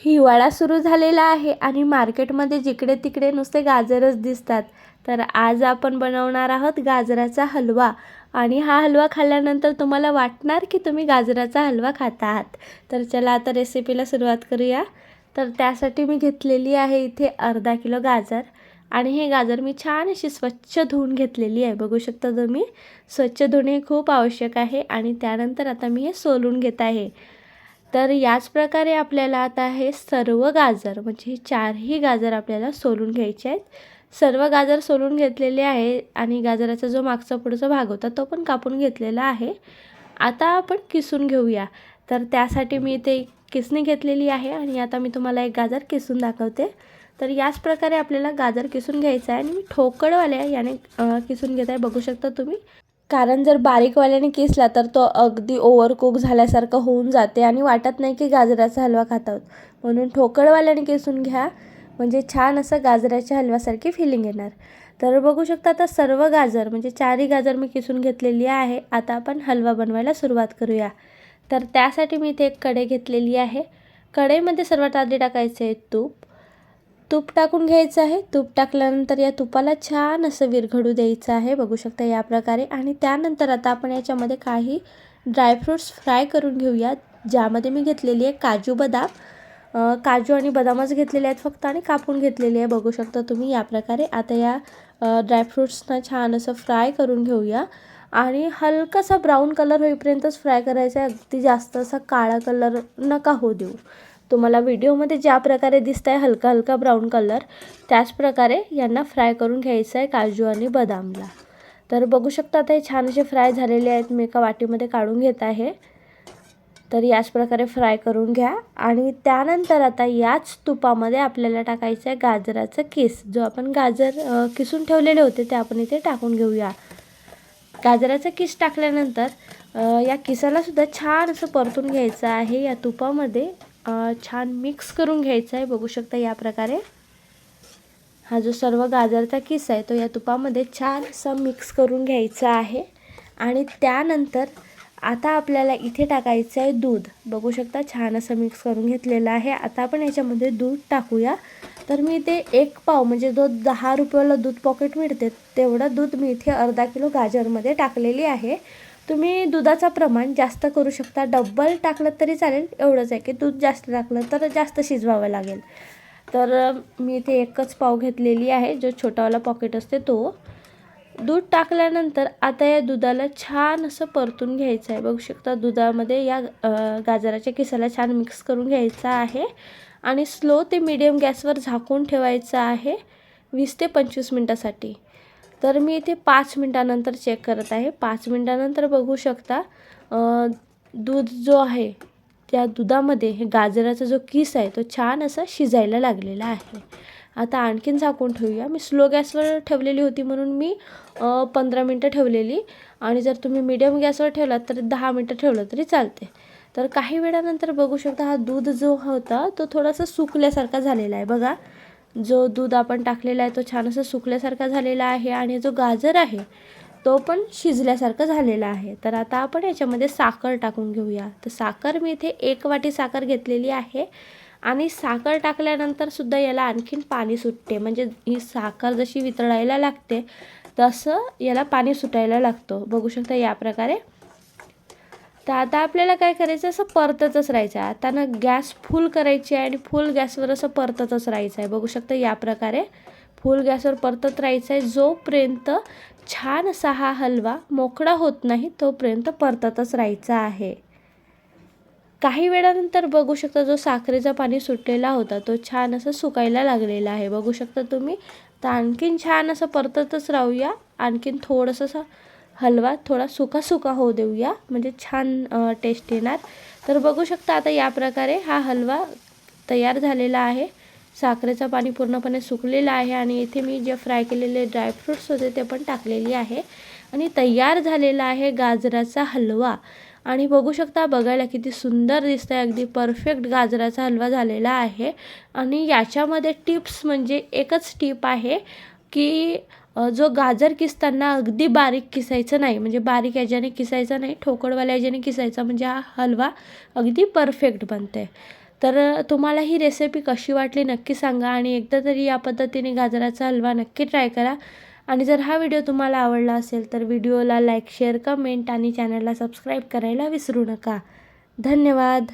हिवाळा सुरू झालेला आहे आणि मार्केटमध्ये जिकडे तिकडे नुसते गाजरच दिसतात. तर आज आपण बनवणार आहोत गाजराचा हलवा. आणि हा हलवा खाल्ल्यानंतर तुम्हाला वाटणार की तुम्ही गाजराचा हलवा खात आहात. तर चला आता रेसिपीला सुरुवात करूया. तर त्यासाठी मी घेतलेली आहे इथे अर्धा किलो गाजर. आणि हे गाजर मी छान अशी स्वच्छ धुवून घेतलेली आहे. बघू शकता तुम्ही, स्वच्छ धुणे खूप आवश्यक आहे. आणि त्यानंतर आता मी हे सोलून घेत आहे. तर याच प्रकारे आपल्याला आता हे सर्व गाजर म्हणजे चारही गाजर आपल्याला सोलून घ्यायचे आहेत. सर्व गाजर सोलून घेतलेले आहे आणि गाजराचा जो मागचा पुढचा भाग होता तो पण कापून घेतलेला आहे. आता आपण किसून घेऊया. तर त्यासाठी मी इथे किसणी घेतलेली आहे आणि आता मी तुम्हाला एक गाजर किसून दाखवते. तर याच प्रकारे आपल्याला गाजर किसून घ्यायचं आहे आणि मी ठोकळवाल्या याने किसून घेत आहे. बघू शकता तुम्ही, कारण जर बारीकवाल्याने किसला तर तो अगदी ओव्हरकुक झाल्यासारखं होऊन जाते आणि वाटत नाही की गाजराचा हलवा खात आहोत. म्हणून ठोकळवाल्याने किसून घ्या, म्हणजे छान असं गाजराच्या हलव्यासारखी फिलिंग येणार. तर बघू शकता आता सर्व गाजर म्हणजे चारही गाजर मी किसून घेतलेली आहे. आता आपण हलवा बनवायला सुरुवात करूया. तर त्यासाठी मी इथे एक कढई घेतलेली आहे. कढईमध्ये सर्वात आधी टाकायचं आहे तूप. तूप टाकून घ्यायचं आहे. तूप टाकल्यानंतर या तुपाला छान असं विरघळू द्यायचं आहे. बघू शकता या प्रकारे. आणि त्यानंतर आता आपण याच्यामध्ये काही ड्रायफ्रूट्स फ्राय करून घेऊयात. ज्यामध्ये मी घेतलेली आहे काजू बदाम. काजू आणि बदामच घेतलेले आहेत फक्त आणि कापून घेतलेले आहे. बघू शकता तुम्ही या प्रकारे. आता या ड्रायफ्रूट्सना छान असं फ्राय करून घेऊया. आणि हलकासा ब्राऊन कलर होईपर्यंतच फ्राय करायचा आहे. अगदी जास्त असा काळा कलर नका होऊ देऊ. तुम्हाला व्हिडिओमध्ये ज्या प्रकारे दिसत आहे हलका हलका ब्राऊन कलर, त्याच प्रकारे यांना फ्राय करून घ्यायचं आहे काजू आणि बदामला. तर बघू शकता आता हे छान असे फ्राय झालेले आहेत. मी एका वाटीमध्ये काढून घेत आहे. तर याच प्रकारे फ्राय करून घ्या. आणि त्यानंतर आता याच तुपामध्ये आपल्याला टाकायचं आहे गाजराचं किस. जो आपण गाजर किसून ठेवलेले होते ते आपण इथे टाकून घेऊया. गाजराचं किस टाकल्यानंतर या किसालासुद्धा छान असं परतून घ्यायचं आहे. या तुपामध्ये छान मिक्स करून घ्यायचं आहे. बघू शकता या प्रकारे हा जो सर्व गाजरचा किस आहे तो या तुपामध्ये छान असं मिक्स करून घ्यायचा आहे. आणि त्यानंतर आता आपल्याला इथे टाकायचं आहे दूध. बघू शकता छान असं मिक्स करून घेतलेलं आहे. आता आपण याच्यामध्ये दूध टाकूया. तर मी इथे 1 पाव म्हणजे जो 10 रुपयाला दूध पॉकेट मिळते तेवढं दूध मी इथे अर्धा किलो गाजरमध्ये टाकलेली आहे. तुम्ही दुधाचं प्रमाण जास्त करू शकता. डबल टाकलं तरी चालेल. एवढंच आहे की दूध जास्त टाकलं तर जास्त शिजवावं लागेल. तर मी इथे 1च पाव घेतलेली आहे. जो छोटावाला पॉकेट असते तो. दूध टाकल्यानंतर आता या दुधाला छान असं परतून घ्यायचं आहे. बघू शकता दुधामध्ये या गाजराच्या किसाला छान मिक्स करून घ्यायचं आहे. आणि स्लो ते मीडियम गॅसवर झाकून ठेवायचं आहे 20 ते 25 मिनटासाठी. तर मी इथे 5 मिनटानंतर चेक करत आहे. 5 मिनटानंतर बघू शकता दूध जो आहे त्या दुधामध्ये हे गाजराचा जो किस आहे तो छान असा शिजायला लागलेला आहे. आता आणखीन झाकून ठेवूया. मी स्लो गॅसवर ठेवलेली होती म्हणून मी 15 मिनटं ठेवलेली. आणि जर तुम्ही मीडियम गॅसवर ठेवलात तर 10 मिनटं ठेवलं तरी चालते. तर काही वेळानंतर बघू शकता हा दूध जो होता तो थोडासा सुकल्यासारखा झालेला आहे. बघा, जो दूध आपण टाकलेला आहे तो छान असं सुकल्यासारखा झालेला आहे. आणि जो गाजर आहे तो पण शिजल्यासारखं झालेला आहे. तर आता आपण याच्यामध्ये साखर टाकून घेऊया. तर साखर मी इथे 1 वाटी साखर घेतलेली आहे. आणि साखर टाकल्यानंतर सुद्धा याला आणखीन पाणी सुटते. म्हणजे ही साखर जशी वितळायला लागते तसं याला पाणी सुटायला लागतं. बघू शकता या प्रकारे. तर आता आपल्याला काय करायचं, असं परततच राहायचं आहे. आता ना गॅस फुल करायची आहे आणि फुल गॅसवर असं परततच राहायचं आहे. बघू शकता या प्रकारे फुल गॅसवर परतत राहायचं आहे. जोपर्यंत छान असा हा हलवा मोकळा होत नाही तोपर्यंत परततच राहायचा आहे. काही वेळानंतर बघू शकता जो साखरेचा पाणी सुटलेला होता तो छान असं सुकायला लागलेला आहे. बघू शकता तुम्ही. तर आणखीन छान असं परततच राहूया. आणखीन थोडंसं हलवा थोडा सुका सुका होऊ देऊया, म्हणजे छान टेस्ट येणार. तर बघू शकता आता या प्रकारे हा हलवा तयार झालेला आहे. साखरेचं पाणी पूर्णपणे सुकलेलं आहे. आणि इथे मी जे फ्राय केलेले ड्रायफ्रूट्स होते ते पण टाकलेली आहे. आणि तयार झालेला आहे गाजराचा हलवा. आणि बघू शकता बघायला किती सुंदर दिसतं आहे. अगदी परफेक्ट गाजराचा हलवा झालेला आहे. आणि याच्यामध्ये टिप्स म्हणजे एकच टिप आहे की जो गाजर किसताना अगदी बारीक किसायचं नाही. म्हणजे बारीक याच्याने किसायचं नाही, ठोकळवाल्या याच्याने किसायचा, म्हणजे हा हलवा अगदी परफेक्ट बनते. तर तुम्हाला ही रेसिपी कशी वाटली नक्की सांगा आणि एकदा तरी या पद्धतीने गाजराचा हलवा नक्की ट्राय करा. आणि जर हा व्हिडिओ तुम्हाला आवडला असेल तर व्हिडिओला लाईक, शेअर, कमेंट आणि चॅनलला सबस्क्राईब करायला विसरू नका. धन्यवाद.